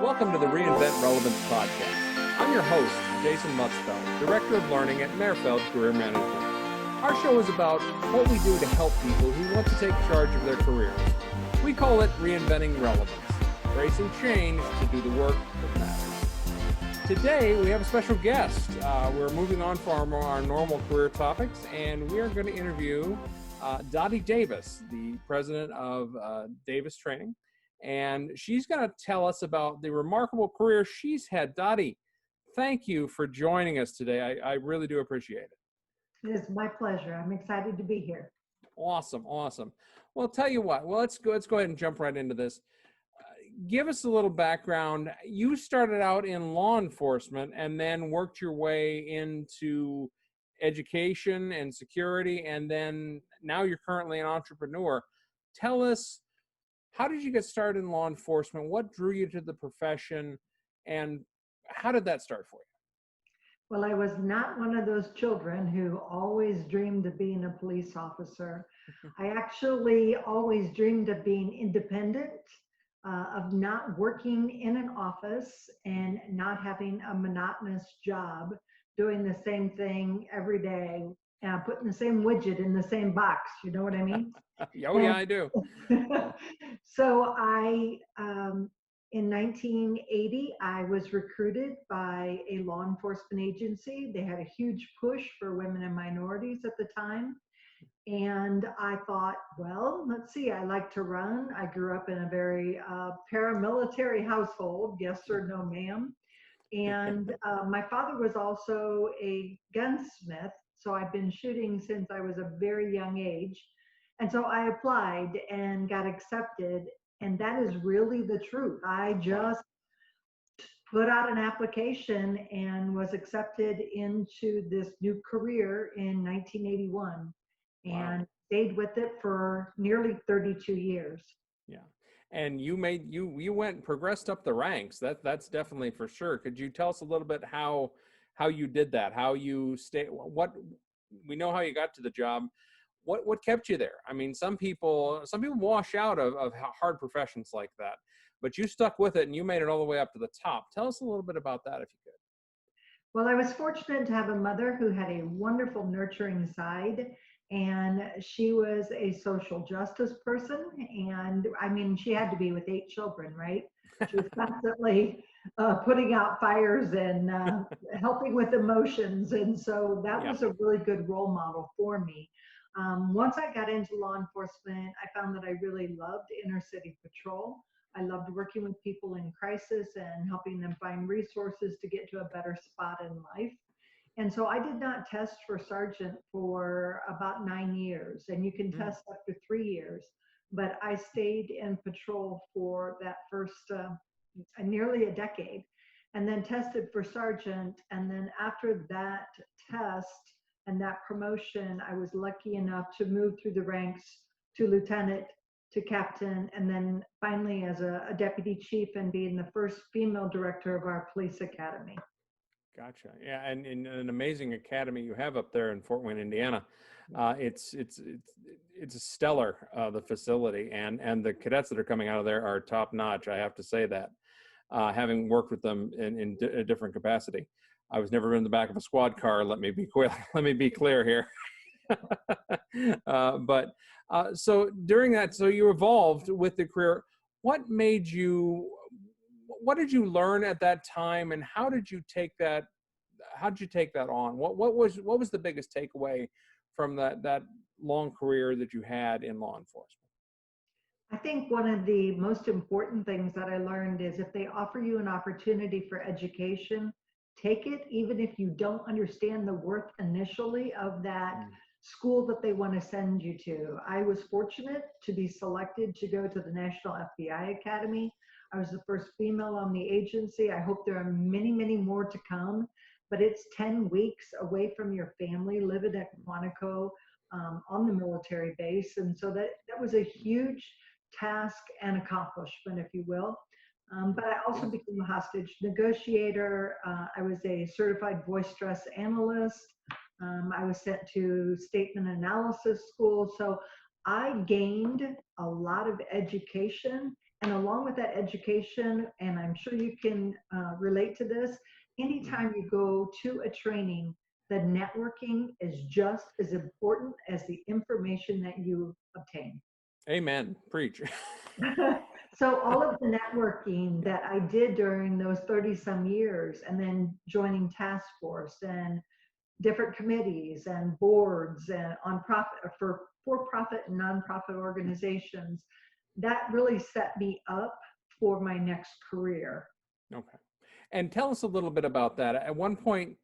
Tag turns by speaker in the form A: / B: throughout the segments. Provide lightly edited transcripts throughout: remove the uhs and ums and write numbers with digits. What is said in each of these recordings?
A: Welcome to the Reinvent Relevance podcast. I'm your host, Jason Mutzfeld, Director of Learning at Merfeld Career Management. Our show is about what we do to help people who want to take charge of their careers. We call it Reinventing Relevance, embracing change to do the work that matters. Today, we have a special guest. We're moving on from our normal career topics, and we are going to interview Dottie Davis, the president of Davis Training. And she's going to tell us about the remarkable career she's had. Dottie, thank you for joining us today. I really do appreciate it.
B: It is my pleasure. I'm excited to be here.
A: Awesome. Well, tell you what. Well, let's go ahead and jump right into this. Give us a little background. You started out in law enforcement and then worked your way into education and security, and then now you're currently an entrepreneur. Tell us, how did you get started in law enforcement? What drew you to the profession, and how did that start for you?
B: Well, I was not one of those children who always dreamed of being a police officer. I actually always dreamed of being independent, of not working in an office and not having a monotonous job, doing the same thing every day, putting the same widget in the same box. You know what I mean?
A: Yeah, I do.
B: So in 1980, I was recruited by a law enforcement agency. They had a huge push for women and minorities at the time. And I thought, well, let's see, I like to run. I grew up in a very paramilitary household, yes or no, ma'am. And my father was also a gunsmith. So I've been shooting since I was a very young age. And so I applied and got accepted. And that is really the truth. I just put out an application and was accepted into this new career in 1981 and stayed with it for nearly 32 years.
A: Yeah. And you progressed up the ranks. That's definitely for sure. Could you tell us a little bit how you did that? How you we know how you got to the job. What kept you there? I mean, some people wash out of hard professions like that, but you stuck with it and you made it all the way up to the top. Tell us a little bit about that, if you could.
B: Well, I was fortunate to have a mother who had a wonderful nurturing side, and she was a social justice person. And I mean, she had to be with 8 children, right? She was constantly putting out fires and helping with emotions. And so that was a really good role model for me. Once I got into law enforcement, I found that I really loved inner city patrol. I loved working with people in crisis and helping them find resources to get to a better spot in life. And so I did not test for sergeant for about 9 years, and you can test up to 3 years. But I stayed in patrol for that first nearly a decade, and then tested for sergeant. And then after that test and that promotion, I was lucky enough to move through the ranks to lieutenant, to captain, and then finally as a deputy chief and being the first female director of our police academy.
A: Gotcha. Yeah, and an amazing academy you have up there in Fort Wayne, Indiana. It's a stellar, the facility, and the cadets that are coming out of there are top notch. I have to say that, having worked with them in a different capacity. I was never in the back of a squad car. Let me be clear here. So during that, so you evolved with the career. What did you learn at that time, and how did you take that on? What was the biggest takeaway from that long career that you had in law enforcement?
B: I think one of the most important things that I learned is if they offer you an opportunity for education, take it, even if you don't understand the worth initially of that school that they want to send you to. I was fortunate to be selected to go to the National FBI Academy. I was the first female on the agency. I hope there are many, many more to come, but it's 10 weeks away from your family, living at Quantico on the military base. And so that was a huge task and accomplishment, if you will. But I also became a hostage negotiator. I was a certified voice stress analyst. I was sent to statement analysis school. So I gained a lot of education And along with that education, and I'm sure you can relate to this, anytime you go to a training, the networking is just as important as the information that you obtain.
A: Amen. Preach.
B: So all of the networking that I did during those 30 some years, and then joining task force and different committees and boards and on profit for-profit and nonprofit organizations, that really set me up for my next career.
A: Okay. And tell us a little bit about that. At one point,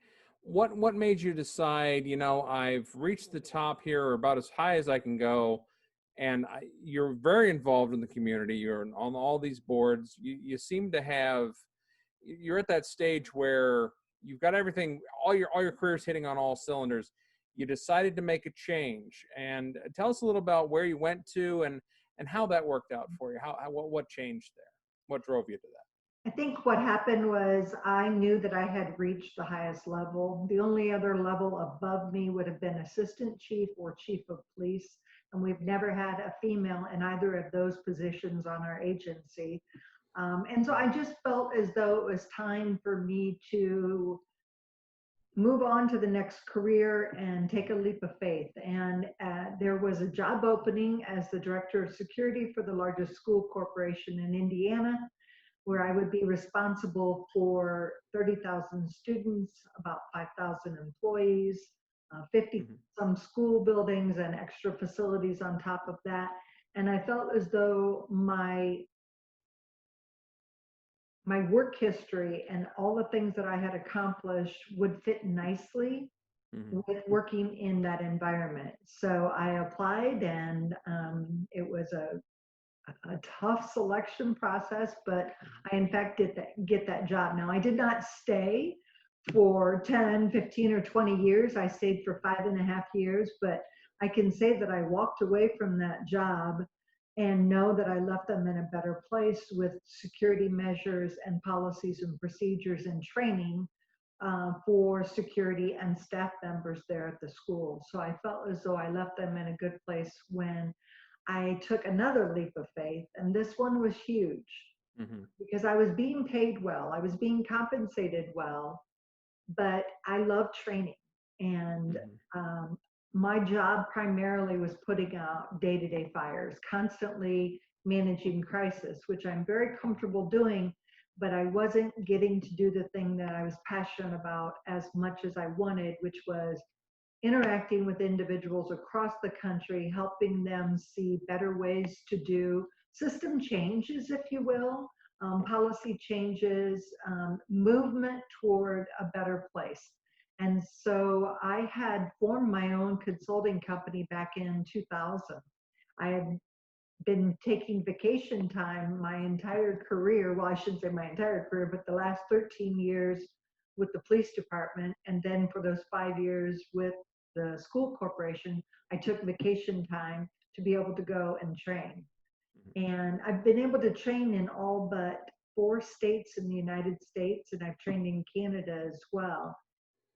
A: what made you decide, I've reached the top here, or about as high as I can go, and you're very involved in the community. You're on all these boards. You seem to have, you're at that stage where you've got everything, all your career's hitting on all cylinders. You decided to make a change, and tell us a little about where you went to and how that worked out for you. What changed there? What drove you to that?
B: I think what happened was I knew that I had reached the highest level. The only other level above me would have been assistant chief or chief of police. And we've never had a female in either of those positions on our agency. And so I just felt as though it was time for me to move on to the next career and take a leap of faith. And there was a job opening as the director of security for the largest school corporation in Indiana, where I would be responsible for 30,000 students, about 5,000 employees, 50 some school buildings and extra facilities on top of that. And I felt as though my work history and all the things that I had accomplished would fit nicely with working in that environment. So I applied, and it was a tough selection process, but I in fact did get that job. Now, I did not stay for 10, 15, or 20 years. I stayed for 5.5 years, but I can say that I walked away from that job and know that I left them in a better place with security measures and policies and procedures and training for security and staff members there at the school. So I felt as though I left them in a good place when I took another leap of faith, and this one was huge because I was being paid well, I was being compensated well, but I love training. And my job primarily was putting out day-to-day fires, constantly managing crisis, which I'm very comfortable doing, but I wasn't getting to do the thing that I was passionate about as much as I wanted, which was interacting with individuals across the country, helping them see better ways to do system changes, if you will, policy changes, movement toward a better place. And so I had formed my own consulting company back in 2000. I had been taking vacation time my entire career. Well, I shouldn't say my entire career, but the last 13 years with the police department. And then for those 5 years with the school corporation, I took vacation time to be able to go and train. And I've been able to train in all but 4 states in the United States, and I've trained in Canada as well.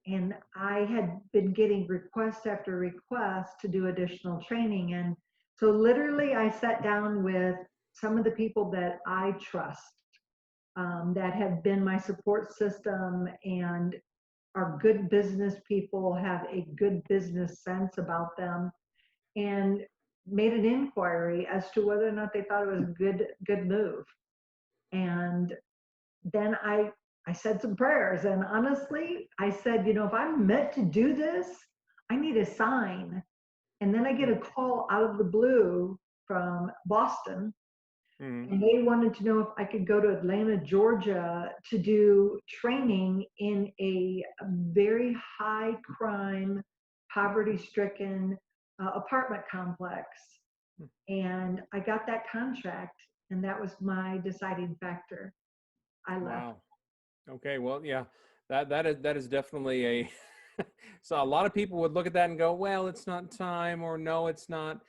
B: And I had been getting request after request to do additional training. And so literally I sat down with some of the people that I trust, that have been my support system and are good business people, have a good business sense about them, and made an inquiry as to whether or not they thought it was a good move. And then I said some prayers, and honestly, I said, if I'm meant to do this, I need a sign. And then I get a call out of the blue from Boston, and they wanted to know if I could go to Atlanta, Georgia to do training in a very high crime, poverty-stricken apartment complex. And I got that contract, and that was my deciding factor. I left.
A: Wow. Okay. Well, yeah, that is definitely a, so a lot of people would look at that and go, well, it's not time, or no, it's not.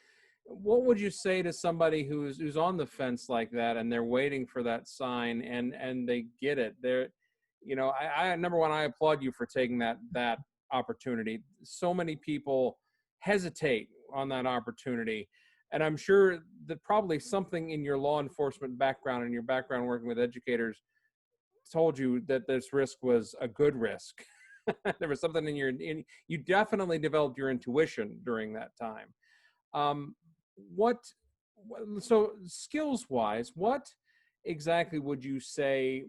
A: What would you say to somebody who's on the fence like that, and they're waiting for that sign, and they get it? They're, I number one, I applaud you for taking that opportunity. So many people hesitate on that opportunity. And I'm sure that probably something in your law enforcement background and your background working with educators told you that this risk was a good risk. There was something you definitely developed your intuition during that time. Um, so skills wise, what exactly would you say,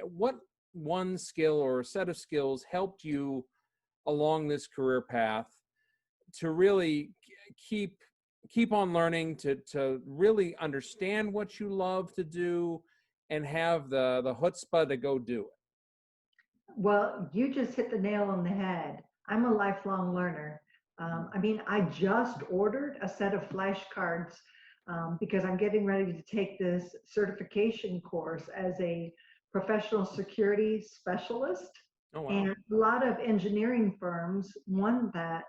A: what one skill or a set of skills helped you along this career path to really keep on learning, to really understand what you love to do and have the chutzpah to go do it?
B: Well, you just hit the nail on the head. I'm a lifelong learner. I mean, I just ordered a set of flashcards because I'm getting ready to take this certification course as a professional security specialist.
A: Oh, wow.
B: And a lot of engineering firms want that,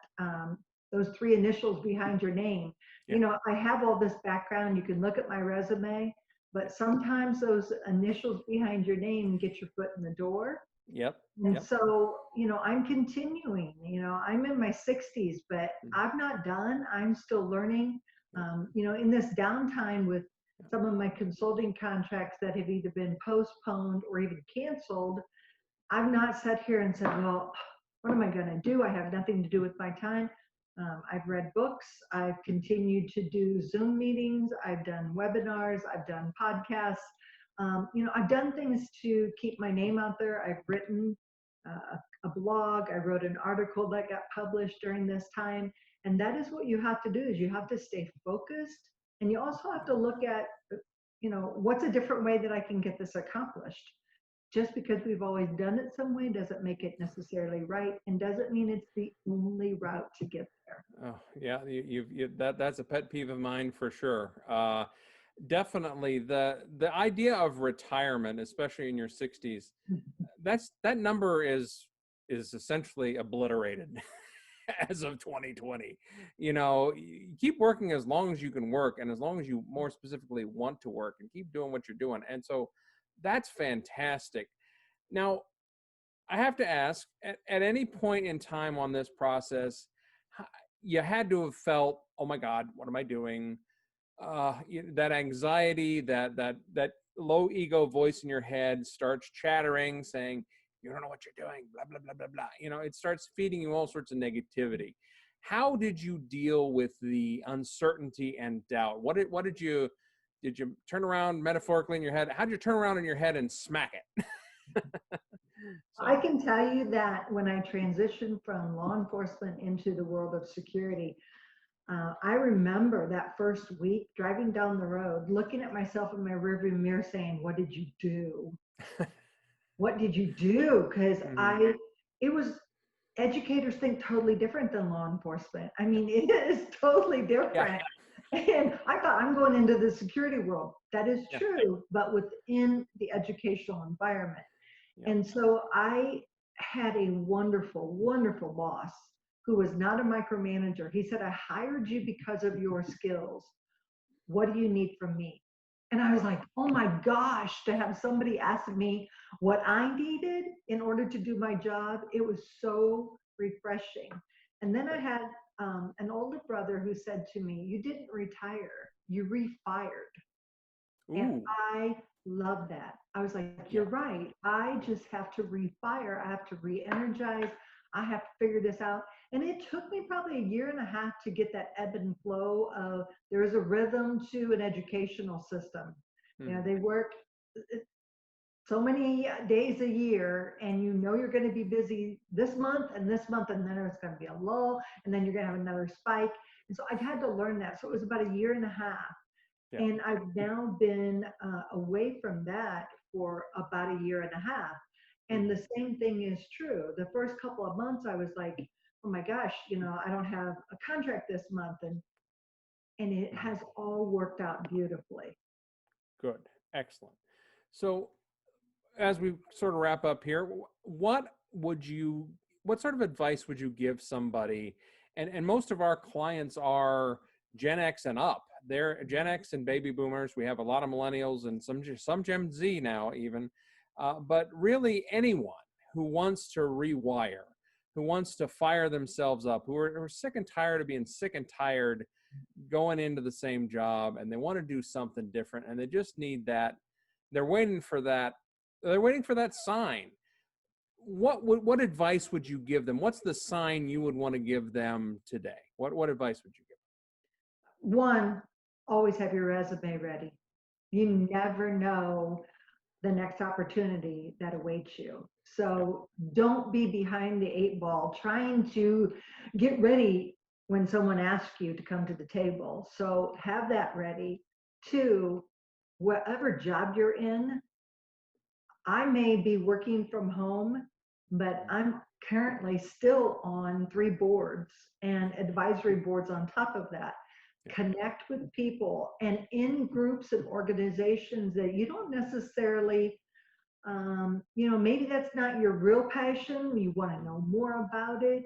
B: those three initials behind your name.
A: Yeah.
B: You know, I have all this background. You can look at my resume, but sometimes those initials behind your name get your foot in the door.
A: Yep.
B: And
A: Yep.
B: so, you know, I'm continuing, you know, I'm in my 60s, but I'm not done. I'm still learning. You know, in this downtime with some of my consulting contracts that have either been postponed or even canceled, I've not sat here and said, well, what am I going to do? I have nothing to do with my time. I've read books. I've continued to do Zoom meetings. I've done webinars. I've done podcasts. You know, I've done things to keep my name out there. I've written a blog. I wrote an article that got published during this time. And that is what you have to do, is you have to stay focused. And you also have to look at, you know, what's a different way that I can get this accomplished? Just because we've always done it some way doesn't make it necessarily right, and doesn't mean it's the only route to get there.
A: Oh, yeah, that's a pet peeve of mine for sure. Definitely the idea of retirement, especially in your 60s, that number is essentially obliterated as of 2020. You know, you keep working as long as you can work, and as long as you more specifically want to work, and keep doing what you're doing. And so that's fantastic. Now, I have to ask, at any point in time on this process, you had to have felt, oh my God, what am I doing? That anxiety, that low ego voice in your head starts chattering, saying, you don't know what you're doing, blah, blah, blah, blah, blah. You know, it starts feeding you all sorts of negativity. How did you deal with the uncertainty and doubt? Did you turn around metaphorically in your head? How did you turn around in your head and smack it?
B: I
A: So,
B: can tell you that when I transitioned from law enforcement into the world of security, I remember that first week driving down the road, looking at myself in my rearview mirror saying, what did you do? What did you do? Because
A: mhm.
B: it was, educators think totally different than law enforcement. I mean, it is totally
A: Yeah,
B: different. And I thought, I'm going into the security world. That is
A: yeah,
B: true, but within the educational environment.
A: yeah.
B: And so I had a wonderful, wonderful boss who was not a micromanager. He said, I hired you because of your skills. What do you need from me? And I was like, oh my gosh, to have somebody ask me what I needed in order to do my job, it was so refreshing. And then I
A: Good.
B: had an older brother who said to me, you didn't retire, you refired. And
A: Ooh,
B: I love that. I was like, you're
A: yeah.
B: right. I just have to refire. I have to re-energize. I have to figure this out. And it took me probably a year and a half to get that ebb and flow of, there is a rhythm to an educational system. You know,
A: Mhm.
B: they work so many days a year, and you know you're going to be busy this month and this month, and then it's going to be a lull, and then you're going to have another spike. And so I've had to learn that. So it was about a year and a half.
A: Yeah.
B: And I've now been away from that for about a year and a half. And
A: Mhm.
B: the same thing is true. The first couple of months, I was like, oh my gosh, you know, I don't have a contract this month. And it
A: Mhm.
B: has all worked out beautifully.
A: Good. Excellent. So, as we sort of wrap up here, what sort of advice would you give somebody? And most of our clients are Gen X and up. They're Gen X and baby boomers. We have a lot of millennials and some Gen Z now even. But really anyone who wants to rewire, who wants to fire themselves up, who are sick and tired of being sick and tired going into the same job and they want to do something different and they just need that. They're waiting for that. They're waiting for that sign. What advice would you give them? What's the sign you would want to give them today? What advice would you give
B: One, always have your resume ready. You never know the next opportunity that awaits you. So don't be behind the eight ball trying to get ready when someone asks you to come to the table. So have that ready. Two, whatever job you're in, I may be working from home, but I'm currently still on 3 boards and advisory boards on top of that. Connect with people and in groups and organizations that you don't necessarily, maybe that's not your real passion. You want to know more about it,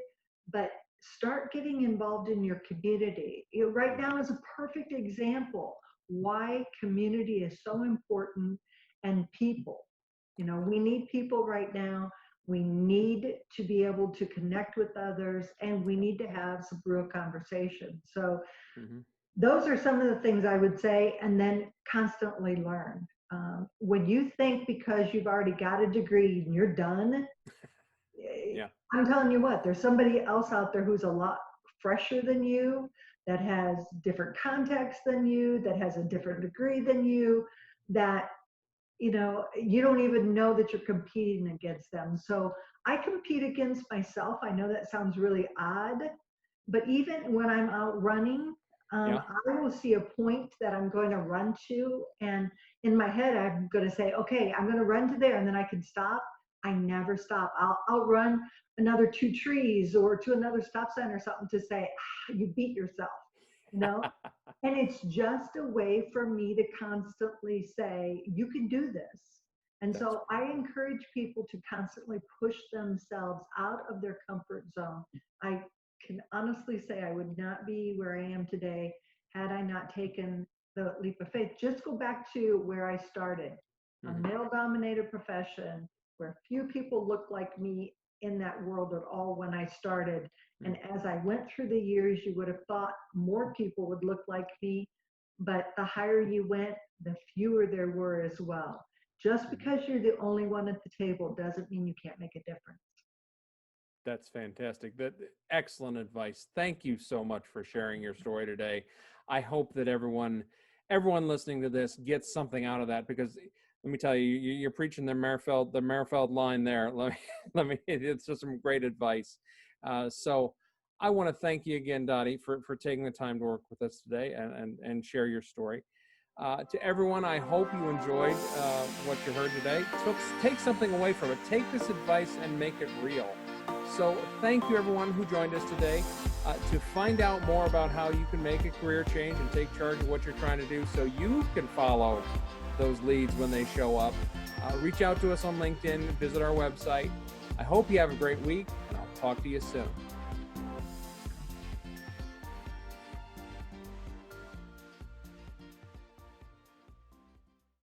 B: but start getting involved in your community. Right now is a perfect example why community is so important and people. We need people right now. We need to be able to connect with others and we need to have some real conversations. So those are some of the things I would say, and then constantly learn. When you think because you've already got a degree and you're done, I'm telling you what, there's somebody else out there who's a lot fresher than you, that has different context than you, that has a different degree than you, that you don't even know that you're competing against them. So I compete against myself. I know that sounds really odd, but even when I'm out running, I will see a point that I'm going to run to, and in my head I'm going to say, okay, I'm going to run to there, and then I can stop. I never stop. I'll run another 2 trees or to another stop sign or something to say, you beat yourself, And it's just a way for me to constantly say, you can do this. And so I encourage people to constantly push themselves out of their comfort zone. I can honestly say I would not be where I am today had I not taken the leap of faith. Just go back to where I started, a male-dominated profession where few people looked like me in that world at all when I started. And as I went through the years, you would have thought more people would look like me, but the higher you went, the fewer there were as well. Just because you're the only one at the table doesn't mean you can't make a difference.
A: That's fantastic. Excellent advice. Thank you so much for sharing your story today. I hope that everyone listening to this gets something out of that, because let me tell you, you're preaching the Merfeld line there. Let me. It's just some great advice. So I want to thank you again, Dottie, for taking the time to work with us today and share your story. To everyone, I hope you enjoyed what you heard today. So take something away from it. Take this advice and make it real. So thank you, everyone who joined us today. To find out more about how you can make a career change and take charge of what you're trying to do so you can follow those leads when they show up, reach out to us on LinkedIn, visit our website. I hope you have a great week, and I'll talk to you soon.